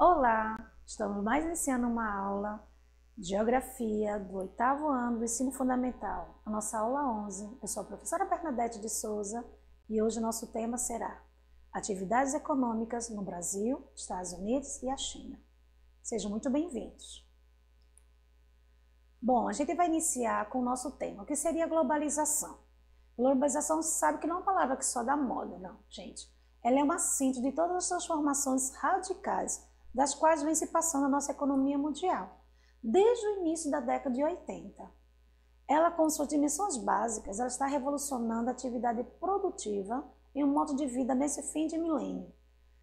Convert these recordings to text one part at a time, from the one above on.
Olá, estamos mais iniciando uma aula de Geografia do 8º ano do Ensino Fundamental, a nossa aula 11. Eu sou a professora Bernadette de Souza e hoje o nosso tema será Atividades Econômicas no Brasil, Estados Unidos e a China. Sejam muito bem-vindos. Bom, a gente vai iniciar com o nosso tema, que seria globalização. Globalização, você sabe que não é uma palavra que só dá moda, não, gente. Ela é uma síntese de todas as transformações radicais das quais vem se passando a nossa economia mundial, desde o início da década de 80. Ela, com suas dimensões básicas, ela está revolucionando a atividade produtiva e o modo de vida nesse fim de milênio.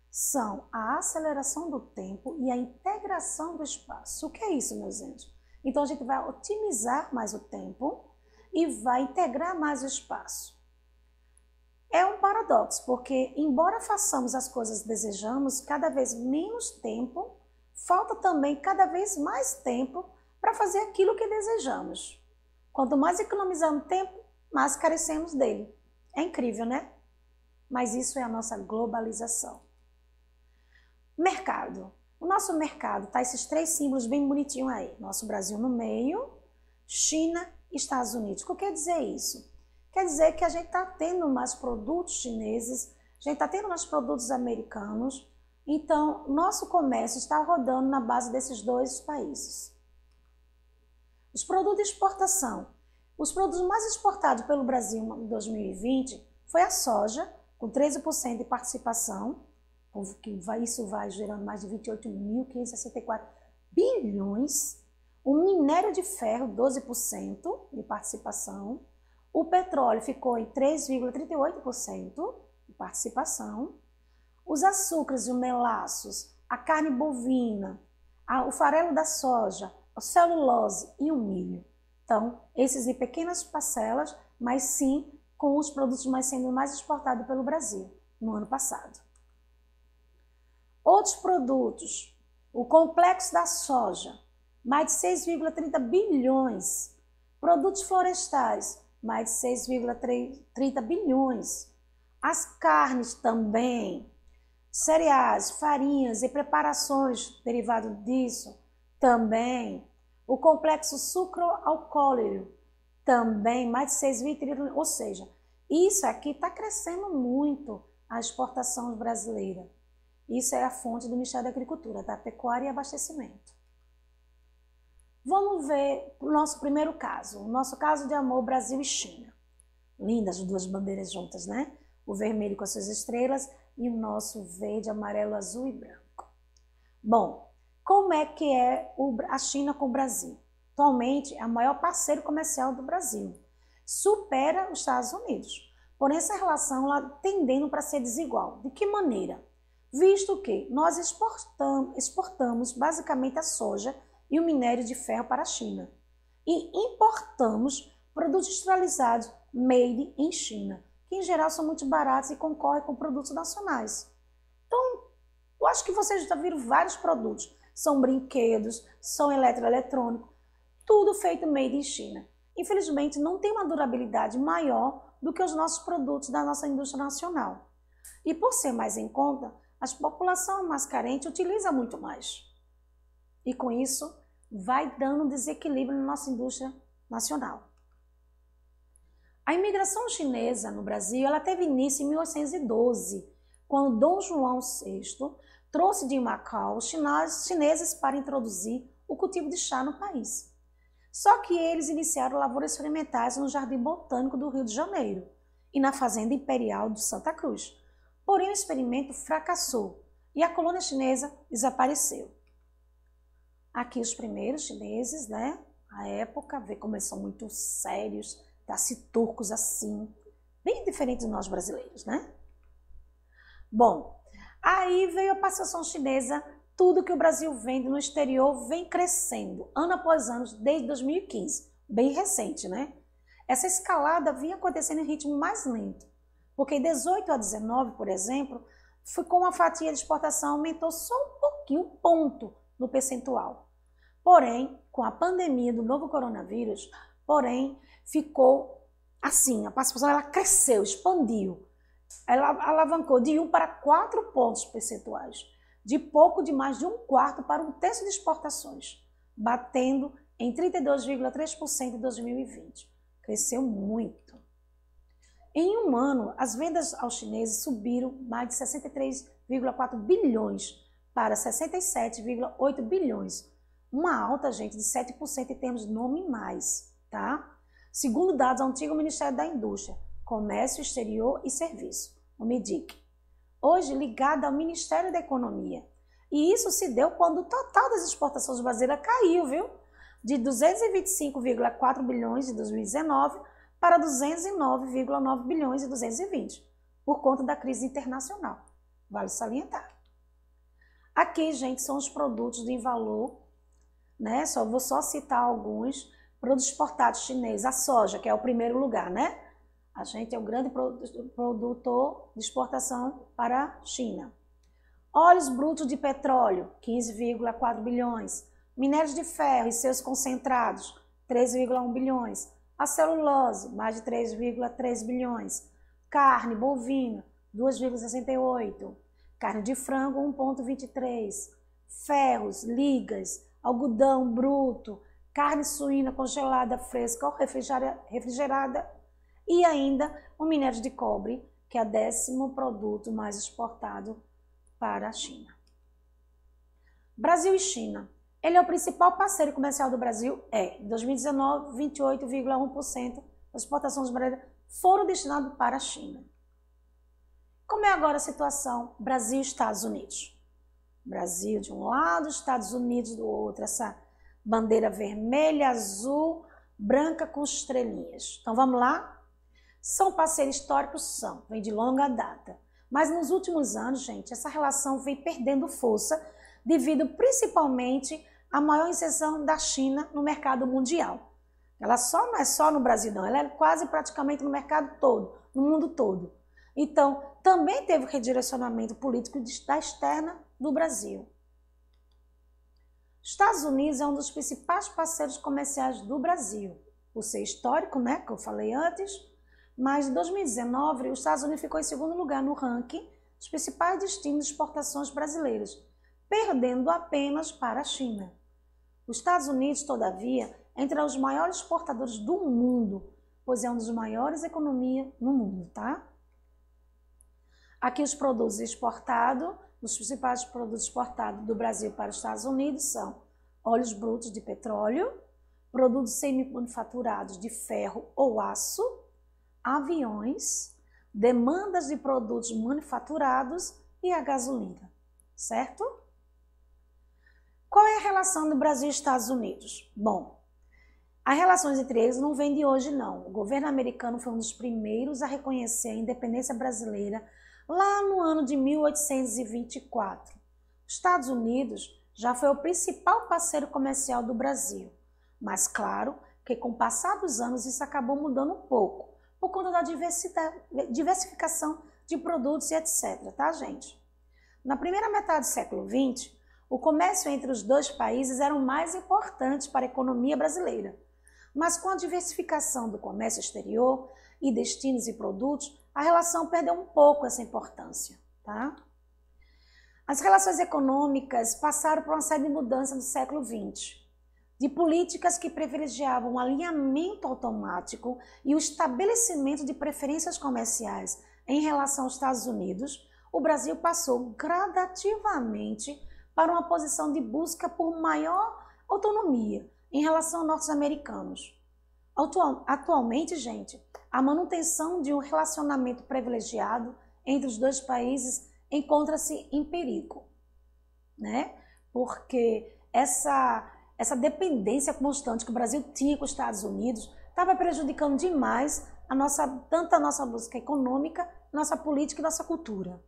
São a aceleração do tempo e a integração do espaço. O que é isso, meus anjos? Então, a gente vai otimizar mais o tempo e vai integrar mais o espaço. É um paradoxo, porque embora façamos as coisas que desejamos, cada vez menos tempo, falta também cada vez mais tempo para fazer aquilo que desejamos. Quanto mais economizamos tempo, mais carecemos dele. É incrível, né? Mas isso é a nossa globalização. Mercado. O nosso mercado tá esses três símbolos bem bonitinhos aí. Nosso Brasil no meio, China e Estados Unidos. O que quer dizer isso? Quer dizer que a gente está tendo mais produtos chineses, a gente está tendo mais produtos americanos, então nosso comércio está rodando na base desses dois países. Os produtos de exportação. Os produtos mais exportados pelo Brasil em 2020 foi a soja, com 13% de participação, isso vai gerando mais de 28.564 bilhões. O minério de ferro, 12% de participação. O petróleo ficou em 3,38% de participação. Os açúcares e os melaços, a carne bovina, o farelo da soja, a celulose e o milho. Então, esses em pequenas parcelas, mas sim com os produtos sendo mais exportados pelo Brasil no ano passado. Outros produtos, o complexo da soja, mais de 6,30 bilhões. Produtos florestais, mais de 6,30 bilhões. As carnes também, cereais, farinhas e preparações derivadas disso também. O complexo sucroalcooleiro também, mais de 6,30, ou seja, isso aqui está crescendo muito a exportação brasileira. Isso é a fonte do Ministério da Agricultura, da Pecuária e Abastecimento. Vamos ver o nosso primeiro caso, o nosso caso de amor Brasil e China. Lindas as duas bandeiras juntas, né? O vermelho com as suas estrelas e o nosso verde, amarelo, azul e branco. Bom, como é que é a China com o Brasil? Atualmente é o maior parceiro comercial do Brasil. Supera os Estados Unidos. Porém, essa relação ela tendendo para ser desigual. De que maneira? Visto que nós exportamos basicamente a soja e o minério de ferro para a China. E importamos produtos industrializados made in China, que em geral são muito baratos e concorrem com produtos nacionais. Então, eu acho que vocês já viram vários produtos. São brinquedos, são eletroeletrônicos, tudo feito made in China. Infelizmente, não tem uma durabilidade maior do que os nossos produtos da nossa indústria nacional. E por ser mais em conta, a população mais carente utiliza muito mais. E com isso, vai dando desequilíbrio na nossa indústria nacional. A imigração chinesa no Brasil ela teve início em 1812, quando Dom João VI trouxe de Macau os chineses para introduzir o cultivo de chá no país. Só que eles iniciaram lavouras experimentais no Jardim Botânico do Rio de Janeiro e na Fazenda Imperial de Santa Cruz. Porém, o experimento fracassou e a colônia chinesa desapareceu. Aqui os primeiros chineses, né? A época, vê como eles são muito sérios, taciturcos assim, bem diferentes de nós brasileiros, né? Bom, aí veio a participação chinesa, tudo que o Brasil vende no exterior vem crescendo, ano após ano, desde 2015, bem recente, né? Essa escalada vinha acontecendo em ritmo mais lento, porque em 18 a 19, por exemplo, ficou uma fatia de exportação, aumentou só um pouquinho, um ponto no percentual. Porém, com a pandemia do novo coronavírus, ficou assim, a participação ela cresceu, expandiu. Ela alavancou de 1 para 4 pontos percentuais. de pouco de mais de 1/4 para 1/3 de exportações, batendo em 32,3% em 2020. Cresceu muito. Em um ano, as vendas aos chineses subiram mais de 63,4 bilhões para 67,8 bilhões. Uma alta, gente, de 7% em termos nominais, tá? Segundo dados do antigo Ministério da Indústria, Comércio Exterior e Serviço, o MEDIC, hoje ligado ao Ministério da Economia. E isso se deu quando o total das exportações brasileiras caiu, viu? De 225,4 bilhões em 2019 para 209,9 bilhões em 2020, por conta da crise internacional. Vale salientar. Aqui, gente, são os produtos de valor, né? Vou só citar alguns. Produtos exportados chineses, a soja, que é o primeiro lugar, né? A gente é o grande produtor de exportação para a China. Óleos brutos de petróleo, 15,4 bilhões. Minérios de ferro e seus concentrados, 3,1 bilhões. A celulose, mais de 3,3 bilhões. Carne bovina, 2,68. Carne de frango, 1,23. Ferros, ligas, algodão bruto, carne suína congelada, fresca ou refrigerada e ainda o minério de cobre, que é o 10º produto mais exportado para a China. Brasil e China. Ele é o principal parceiro comercial do Brasil? Em 2019, 28,1% das exportações brasileiras foram destinadas para a China. Como é agora a situação Brasil e Estados Unidos? Brasil de um lado, Estados Unidos do outro, essa bandeira vermelha, azul, branca com estrelinhas. Então vamos lá? São parceiros históricos? São, vem de longa data. Mas nos últimos anos, gente, essa relação vem perdendo força devido principalmente à maior inserção da China no mercado mundial. Ela não é só no Brasil, não, ela é quase praticamente no mercado todo, no mundo todo. Então, também teve redirecionamento político da externa do Brasil. Estados Unidos é um dos principais parceiros comerciais do Brasil, por ser histórico, né, que eu falei antes, mas em 2019 os Estados Unidos ficou em segundo lugar no ranking dos principais destinos de exportações brasileiras, perdendo apenas para a China. Os Estados Unidos, todavia, é entre os maiores exportadores do mundo, pois é uma das maiores economias no mundo, tá? Aqui os produtos exportados, os principais produtos exportados do Brasil para os Estados Unidos são óleos brutos de petróleo, produtos semi-manufaturados de ferro ou aço, aviões, demandas de produtos manufaturados e a gasolina, certo? Qual é a relação do Brasil e Estados Unidos? Bom, as relações entre eles não vêm de hoje, não. O governo americano foi um dos primeiros a reconhecer a independência brasileira lá no ano de 1824. Os Estados Unidos já foi o principal parceiro comercial do Brasil, mas claro que com o passar dos anos isso acabou mudando um pouco, por conta da diversificação de produtos e etc, tá, gente? Na primeira metade do século XX, o comércio entre os dois países era o mais importante para a economia brasileira, mas com a diversificação do comércio exterior e destinos e produtos, a relação perdeu um pouco essa importância, tá? As relações econômicas passaram por uma série de mudanças no século XX, de políticas que privilegiavam o alinhamento automático e o estabelecimento de preferências comerciais em relação aos Estados Unidos. O Brasil passou gradativamente para uma posição de busca por maior autonomia em relação aos norte-americanos. Atualmente, gente, a manutenção de um relacionamento privilegiado entre os dois países encontra-se em perigo, né? Porque essa dependência constante que o Brasil tinha com os Estados Unidos estava prejudicando demais tanto a nossa busca econômica, nossa política e nossa cultura.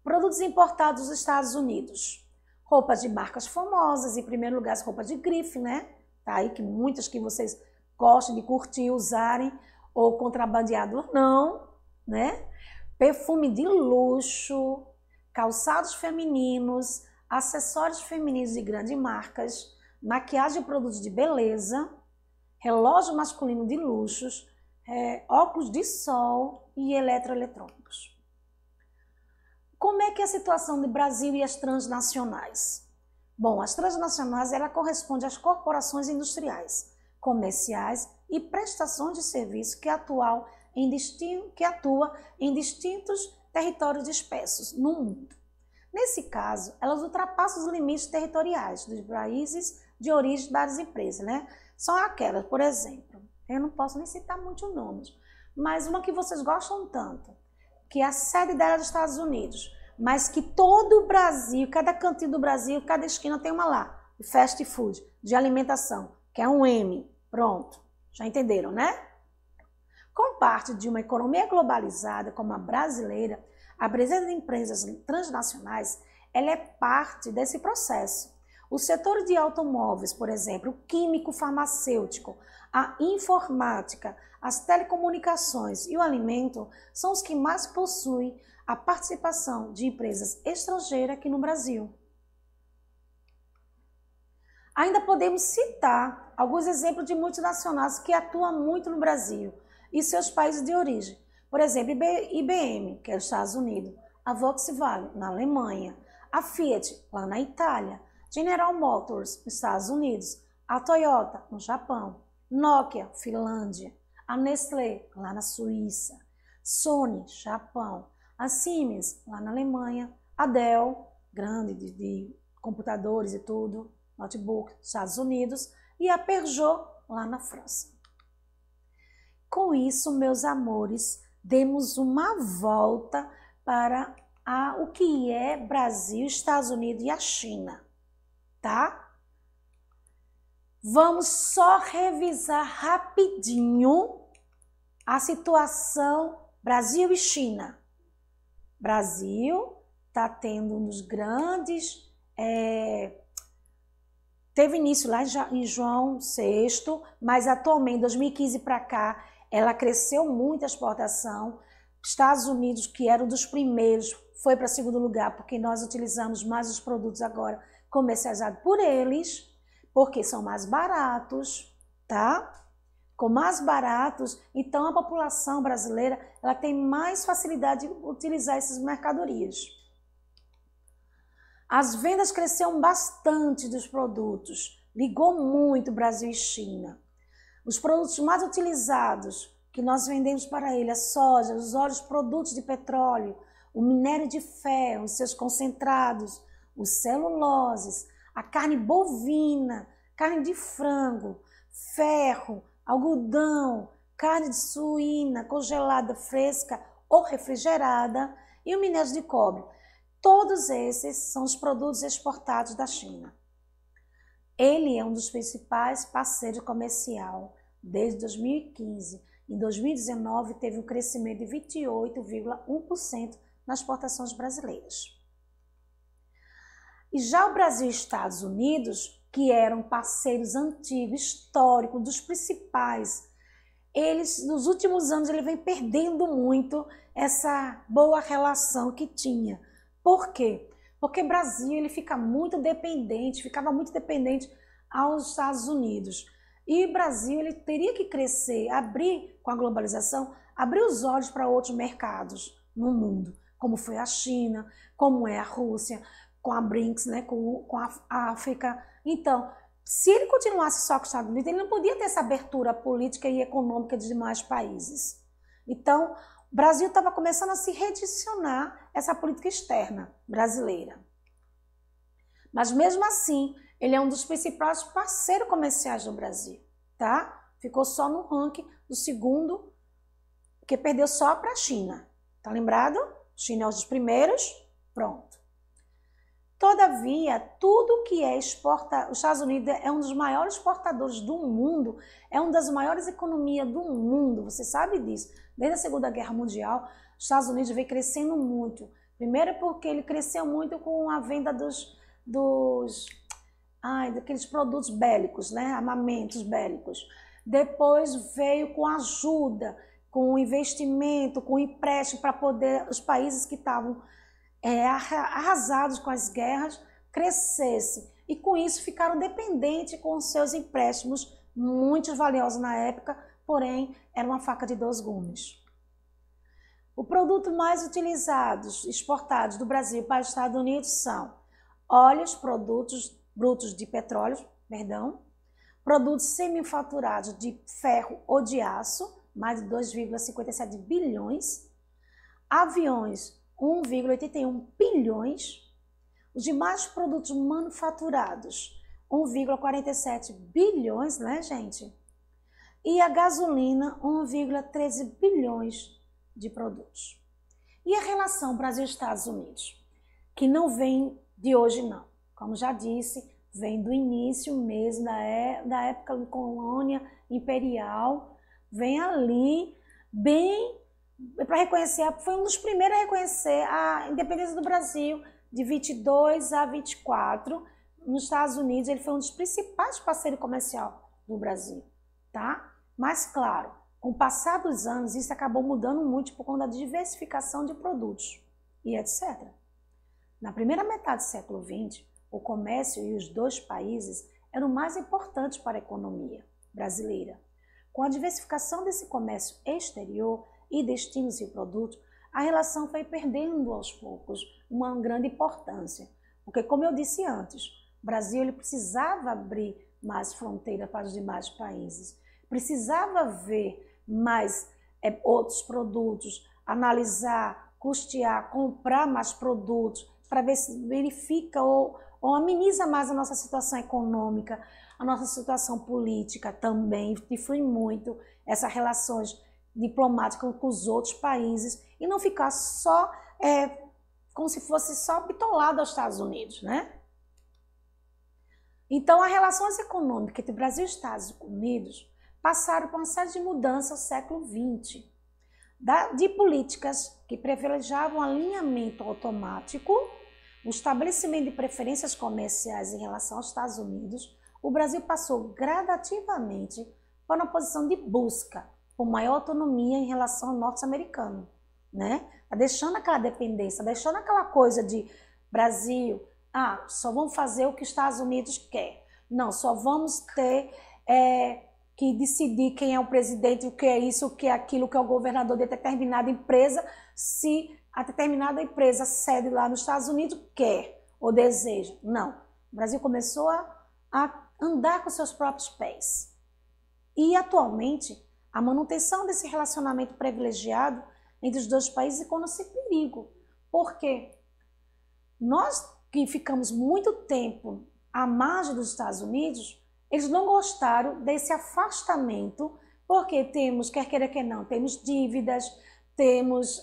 Produtos importados dos Estados Unidos. Roupas de marcas famosas, em primeiro lugar as roupas de grife, né? Tá aí que muitas que vocês gostam de curtir, usarem, ou contrabandeado ou não, né? Perfume de luxo, calçados femininos, acessórios femininos de grandes marcas, maquiagem e produtos de beleza, relógio masculino de luxos, óculos de sol e eletroeletrônicos. Como é que é a situação do Brasil e as transnacionais? Bom, as transnacionais, ela corresponde às corporações industriais, comerciais e prestações de serviço que atua em distintos territórios dispersos no mundo. Nesse caso, elas ultrapassam os limites territoriais dos países de origem das empresas, né? São aquelas, por exemplo, eu não posso nem citar muitos nomes, mas uma que vocês gostam tanto, que a sede dela é dos Estados Unidos, mas que todo o Brasil, cada cantinho do Brasil, cada esquina tem uma lá, fast food, de alimentação, que é um M, pronto, já entenderam, né? Com parte de uma economia globalizada como a brasileira, a presença de empresas transnacionais, ela é parte desse processo. O setor de automóveis, por exemplo, o químico farmacêutico, a informática, as telecomunicações e o alimento são os que mais possuem a participação de empresas estrangeiras aqui no Brasil. Ainda podemos citar alguns exemplos de multinacionais que atuam muito no Brasil e seus países de origem. Por exemplo, IBM, que é os Estados Unidos, a Volkswagen, na Alemanha, a Fiat, lá na Itália, General Motors, nos Estados Unidos, a Toyota, no Japão, Nokia, Finlândia, a Nestlé, lá na Suíça, Sony, Japão, a Siemens, lá na Alemanha, a Dell, grande de computadores e tudo, notebook, Estados Unidos, e a Peugeot, lá na França. Com isso, meus amores, demos uma volta para o que é Brasil, Estados Unidos e a China, tá? Vamos só revisar rapidinho a situação Brasil e China. Brasil está tendo um dos grandes... teve início lá em João VI, mas atualmente, em 2015 para cá, ela cresceu muito a exportação. Estados Unidos, que era um dos primeiros, foi para segundo lugar, porque nós utilizamos mais os produtos agora comercializados por eles, porque são mais baratos, tá? Com mais baratos, então a população brasileira ela tem mais facilidade de utilizar essas mercadorias. As vendas cresceram bastante dos produtos, ligou muito Brasil e China. Os produtos mais utilizados que nós vendemos para ele, a soja, os óleos, produtos de petróleo, o minério de ferro, os seus concentrados, os celuloses, a carne bovina, carne de frango, ferro, algodão, carne de suína, congelada, fresca ou refrigerada e o minério de cobre. Todos esses são os produtos exportados da China. Ele é um dos principais parceiros comerciais desde 2015. Em 2019, teve um crescimento de 28,1% nas exportações brasileiras. E já o Brasil e Estados Unidos, que eram parceiros antigos, históricos, dos principais, eles, nos últimos anos, ele vem perdendo muito essa boa relação que tinha. Por quê? Porque o Brasil ele ficava muito dependente aos Estados Unidos. E o Brasil ele teria que crescer, abrir com a globalização, abrir os olhos para outros mercados no mundo, como foi a China, como é a Rússia, com a BRICS, né, com a África. Então, se ele continuasse só com os Estados Unidos, ele não podia ter essa abertura política e econômica de demais países. Então, o Brasil estava começando a se redicionar essa política externa brasileira. Mas mesmo assim, ele é um dos principais parceiros comerciais do Brasil, tá? Ficou só no ranking do segundo, que perdeu só para a China. Tá lembrado? China é um dos primeiros, pronto. Todavia, tudo que é exportado, os Estados Unidos é um dos maiores exportadores do mundo, é uma das maiores economias do mundo, você sabe disso. Desde a Segunda Guerra Mundial, os Estados Unidos vem crescendo muito. Primeiro porque ele cresceu muito com a venda daqueles produtos bélicos, né? Armamentos bélicos. Depois veio com ajuda, com investimento, com empréstimo para poder os países que estavam arrasados com as guerras crescessem. E com isso ficaram dependentes com os seus empréstimos, muito valiosos na época, porém era uma faca de dois gumes. O produto mais utilizados, exportados do Brasil para os Estados Unidos são óleos, produtos brutos de petróleo, produtos semifaturados de ferro ou de aço, mais de 2,57 bilhões, aviões, 1,81 bilhões, os demais produtos manufaturados, 1,47 bilhões, né, gente? E a gasolina, 1,13 bilhões de produtos. E a relação Brasil-Estados Unidos, que não vem de hoje, não. Como já disse, vem do início mesmo, da época da colônia imperial, vem ali, bem para reconhecer, foi um dos primeiros a reconhecer a independência do Brasil, de 22 a 24, nos Estados Unidos. Ele foi um dos principais parceiros comerciais do Brasil, tá? Mas, claro, com o passar dos anos, isso acabou mudando muito por conta da diversificação de produtos e etc. Na primeira metade do século XX, o comércio e os dois países eram mais importantes para a economia brasileira. Com a diversificação desse comércio exterior e destinos e produtos, a relação foi perdendo aos poucos uma grande importância. Porque, como eu disse antes, o Brasil ele precisava abrir mais fronteiras para os demais países, precisava ver mais outros produtos, analisar, custear, comprar mais produtos, para ver se verifica ou ameniza mais a nossa situação econômica, a nossa situação política também, que flui muito essas relações diplomáticas com os outros países e não ficar só como se fosse só bitolado aos Estados Unidos, né? Então, as relações econômicas entre Brasil e Estados Unidos passaram por uma série de mudanças no século XX, de políticas que privilegiavam o alinhamento automático, o estabelecimento de preferências comerciais em relação aos Estados Unidos. O Brasil passou gradativamente para uma posição de busca por maior autonomia em relação ao norte-americano, né? Deixando aquela dependência, deixando aquela coisa de Brasil, só vamos fazer o que os Estados Unidos quer. Não, só vamos ter que decidir quem é o presidente, o que é isso, o que é aquilo, o que é o governador de determinada empresa, se a determinada empresa sede lá nos Estados Unidos quer ou deseja. Não, o Brasil começou a andar com seus próprios pés. E atualmente, a manutenção desse relacionamento privilegiado entre os dois países encontra-se em perigo. Por quê? Nós que ficamos muito tempo à margem dos Estados Unidos, eles não gostaram desse afastamento, porque temos, quer queira quer não, temos dívidas, temos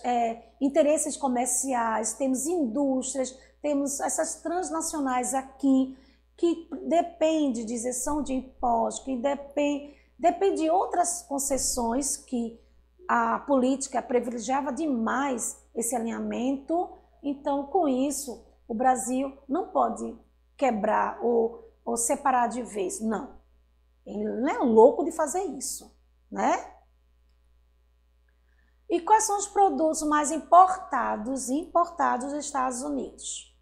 interesses comerciais, temos indústrias, temos essas transnacionais aqui, que depende de isenção de impostos, que depende de outras concessões que a política privilegiava demais esse alinhamento. Então, com isso, o Brasil não pode quebrar ou separar de vez. Não. Ele não é louco de fazer isso, né? E quais são os produtos mais importados e importados dos Estados Unidos?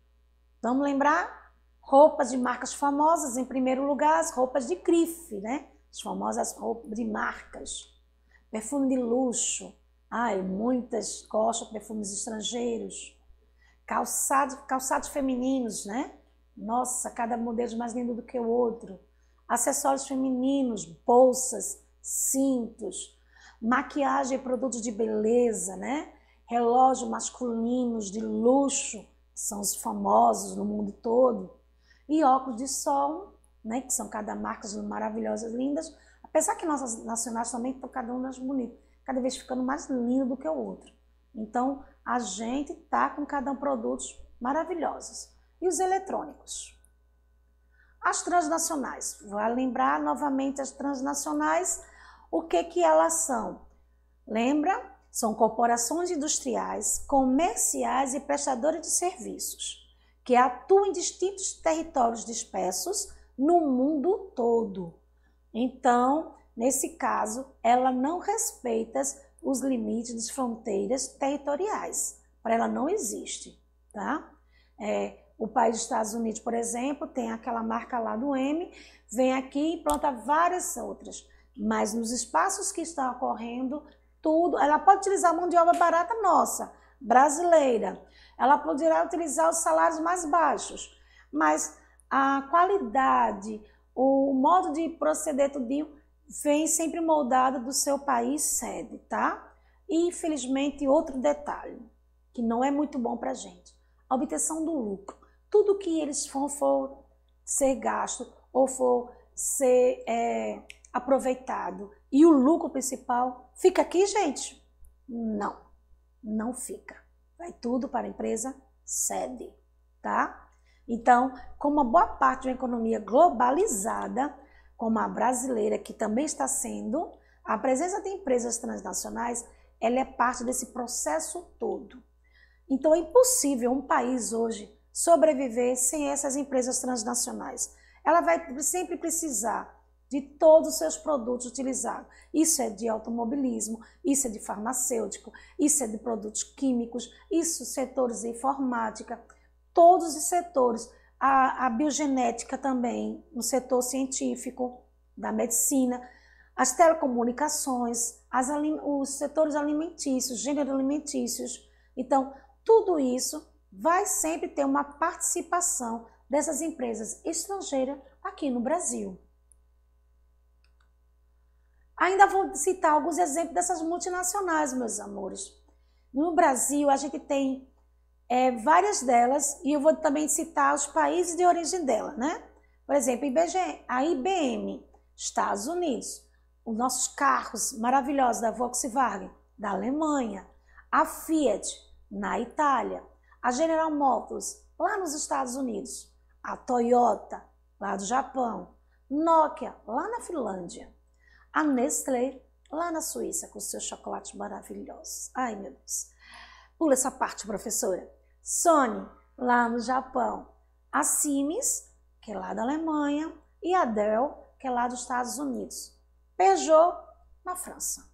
Vamos lembrar? Roupas de marcas famosas, em primeiro lugar, as roupas de grife, né? As famosas roupas de marcas. Perfume de luxo. Muitas gostam de perfumes estrangeiros. Calçados femininos, né? Nossa, cada modelo mais lindo do que o outro. Acessórios femininos, bolsas, cintos, maquiagem e produtos de beleza, né? Relógios masculinos de luxo, são os famosos no mundo todo. E óculos de sol, né? Que são cada marca maravilhosas, lindas. Apesar que nossas nacionais também estão cada uma mais bonita, cada vez ficando mais lindo do que o outro. Então, a gente tá com cada um produtos maravilhosos. E os eletrônicos? As transnacionais. Vou lembrar novamente as transnacionais, o que elas são? Lembra? São corporações industriais, comerciais e prestadoras de serviços, que atuam em distintos territórios dispersos no mundo todo. Então, nesse caso, ela não respeita os limites das fronteiras territoriais. Para ela não existe, tá? O país dos Estados Unidos, por exemplo, tem aquela marca lá do M, vem aqui e planta várias outras. Mas nos espaços que estão ocorrendo, tudo. Ela pode utilizar a mão de obra barata nossa, brasileira. Ela poderá utilizar os salários mais baixos, mas a qualidade, o modo de proceder tudinho vem sempre moldado do seu país sede, tá? E, infelizmente, outro detalhe, que não é muito bom para a gente, a obtenção do lucro. Tudo que eles for ser gasto ou for ser aproveitado e o lucro principal fica aqui, gente? Não, não fica. Vai tudo para a empresa sede, tá? Então, como uma boa parte de uma economia globalizada, como a brasileira, que também está sendo, a presença de empresas transnacionais, ela é parte desse processo todo. Então, é impossível um país hoje sobreviver sem essas empresas transnacionais. Ela vai sempre precisar de todos os seus produtos utilizados. Isso é de automobilismo, isso é de farmacêutico, isso é de produtos químicos, isso setores de informática, todos os setores, a biogenética também, no setor científico, da medicina, as telecomunicações, os setores alimentícios, gêneros alimentícios. Então, tudo isso vai sempre ter uma participação dessas empresas estrangeiras aqui no Brasil. Ainda vou citar alguns exemplos dessas multinacionais, meus amores. No Brasil, a gente tem várias delas, e eu vou também citar os países de origem dela, né? Por exemplo, a IBM, Estados Unidos, os nossos carros maravilhosos da Volkswagen, da Alemanha, a Fiat, na Itália, a General Motors, lá nos Estados Unidos, a Toyota, lá do Japão, Nokia, lá na Finlândia, a Nestlé, lá na Suíça, com seus chocolates maravilhosos. Ai, meu Deus. Pula essa parte, professora. Sony, lá no Japão. A Siemens, que é lá da Alemanha. E a Dell, que é lá dos Estados Unidos. Peugeot, na França.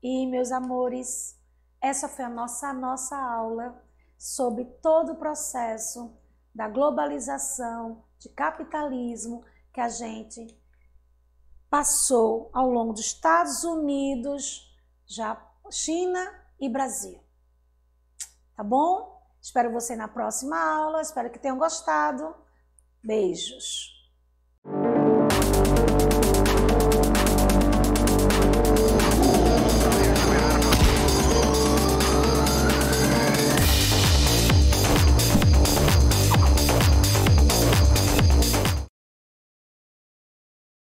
E, meus amores, essa foi a nossa aula sobre todo o processo da globalização, de capitalismo que a gente passou ao longo dos Estados Unidos, China e Brasil. Tá bom? Espero você na próxima aula, espero que tenham gostado. Beijos!